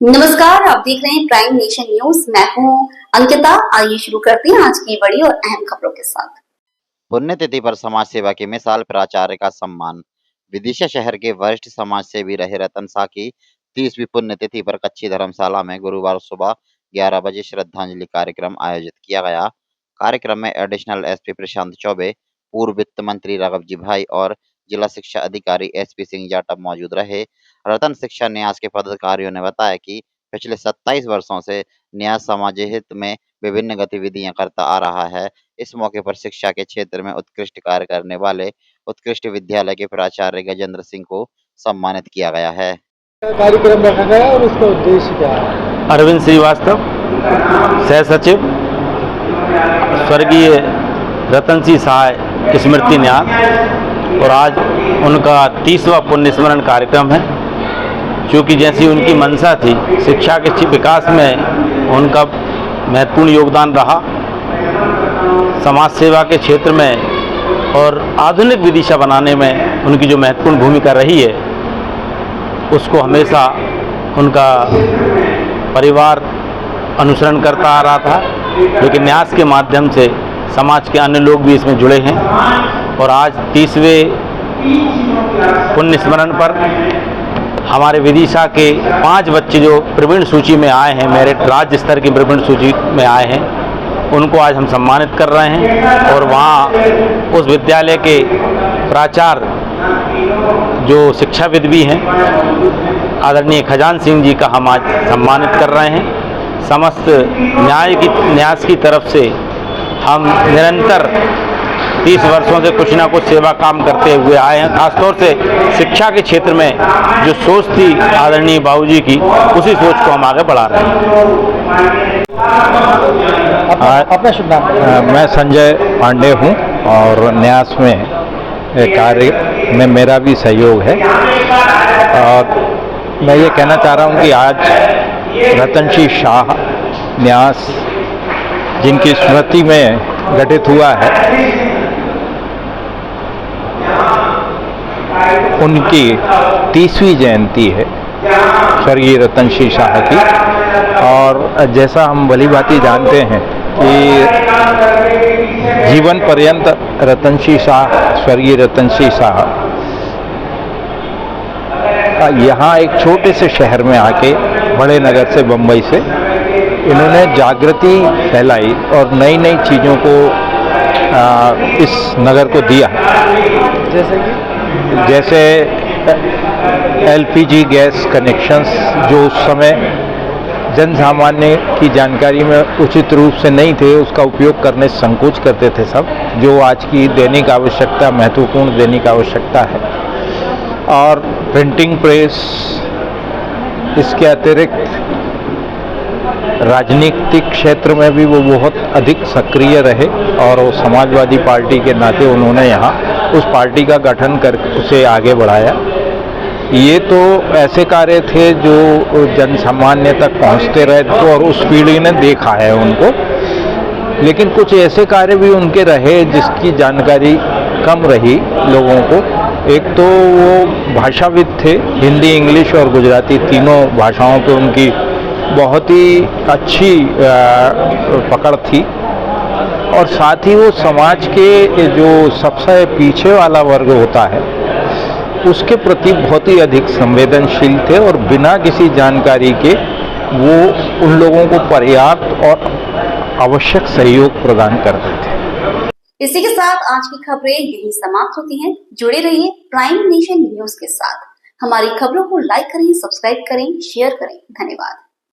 नमस्कार, आप देख रहे हैं प्राइम नेशन न्यूज। मैं हूं अंकिता। आइए शुरू करते हैं आज की बड़ी और अहम खबरों के साथ। पुण्यतिथि पर समाज सेवा की मिसाल प्राचार्य का सम्मान। विदिशा शहर के वरिष्ठ समाज सेवी रहे रतन शाह की 30वीं पुण्यतिथि पर कच्ची धर्मशाला में गुरुवार सुबह 11 बजे श्रद्धांजलि कार्यक्रम आयोजित किया गया। कार्यक्रम में एडिशनल एसपी प्रशांत चौबे, पूर्व वित्त मंत्री राघवजी भाई और जिला शिक्षा अधिकारी एसपी सिंह जाटव मौजूद रहे। रतन शिक्षा न्यास के पदाधिकारियों ने बताया कि पिछले 27 वर्षों से न्यास समाज हित में विभिन्न गतिविधियां करता आ रहा है। इस मौके पर शिक्षा के क्षेत्र में उत्कृष्ट कार्य करने वाले उत्कृष्ट विद्यालय के प्राचार्य गजेंद्र सिंह को सम्मानित किया गया है। कार्यक्रम रखा गया और उसका उद्देश्य क्या है? अरविंद श्रीवास्तव, सह सचिव, स्वर्गीय रतन सिंह शाह स्मृति न्यास, और आज उनका 30वां पुण्य स्मरण कार्यक्रम है। क्योंकि जैसी उनकी मंशा थी, शिक्षा के विकास में उनका महत्वपूर्ण योगदान रहा, समाज सेवा के क्षेत्र में और आधुनिक विदिशा बनाने में उनकी जो महत्वपूर्ण भूमिका रही है, उसको हमेशा उनका परिवार अनुसरण करता आ रहा था। लेकिन न्यास के माध्यम से समाज के अन्य लोग भी इसमें जुड़े हैं और आज 30वें पुण्य स्मरण पर हमारे विदिशा के 5 बच्चे जो प्रवीण सूची में आए हैं, मेरिट राज्य स्तर की प्रवीण सूची में आए हैं, उनको आज हम सम्मानित कर रहे हैं। और वहाँ उस विद्यालय के प्राचार्य जो शिक्षाविद भी हैं, आदरणीय खजान सिंह जी का हम आज सम्मानित कर रहे हैं। समस्त न्यास की तरफ से हम निरंतर 30 वर्षों से कुछ ना कुछ सेवा काम करते हुए आए हैं। खासतौर से शिक्षा के क्षेत्र में जो सोच थी आदरणीय बाबूजी की, उसी सोच को हम आगे बढ़ा रहे हैं। अपना शुभ नाम? मैं संजय पांडे हूं और न्यास में कार्य में मेरा भी सहयोग है। और मैं ये कहना चाह रहा हूं कि आज रतन सिंह शाह न्यास, जिनकी स्मृति में गठित हुआ है, उनकी 30वीं जयंती है स्वर्गीय रतन सिंह शाह की। और जैसा हम भली भांति जानते हैं कि जीवन पर्यंत रतन सिंह शाह, स्वर्गीय रतन सिंह शाह यहाँ एक छोटे से शहर में आके, बड़े नगर से, बम्बई से, इन्होंने जागृति फैलाई और नई नई चीज़ों को इस नगर को दिया। जैसे एलपीजी गैस कनेक्शंस, जो उस समय जन सामान्य की जानकारी में उचित रूप से नहीं थे, उसका उपयोग करने से संकोच करते थे सब, जो आज की दैनिक आवश्यकता, महत्वपूर्ण दैनिक आवश्यकता है। और प्रिंटिंग प्रेस, इसके अतिरिक्त राजनीतिक क्षेत्र में भी वो बहुत अधिक सक्रिय रहे और वो समाजवादी पार्टी के नाते उन्होंने यहाँ उस पार्टी का गठन कर उसे आगे बढ़ाया। ये तो ऐसे कार्य थे जो जन सामान्य तक पहुँचते रहे और उस पीढ़ी ने देखा है उनको। लेकिन कुछ ऐसे कार्य भी उनके रहे जिसकी जानकारी कम रही लोगों को। एक तो वो भाषाविद थे, हिंदी, इंग्लिश और गुजराती तीनों भाषाओं पे उनकी बहुत ही अच्छी पकड़ थी। और साथ ही वो समाज के जो सबसे पीछे वाला वर्ग होता है, उसके प्रति बहुत ही अधिक संवेदनशील थे और बिना किसी जानकारी के वो उन लोगों को पर्याप्त और आवश्यक सहयोग प्रदान करते थे। इसी के साथ आज की खबरें यही समाप्त होती हैं। जुड़े रहिए प्राइम नेशन न्यूज के साथ। हमारी खबरों को लाइक करें, सब्सक्राइब करें, शेयर करें। धन्यवाद।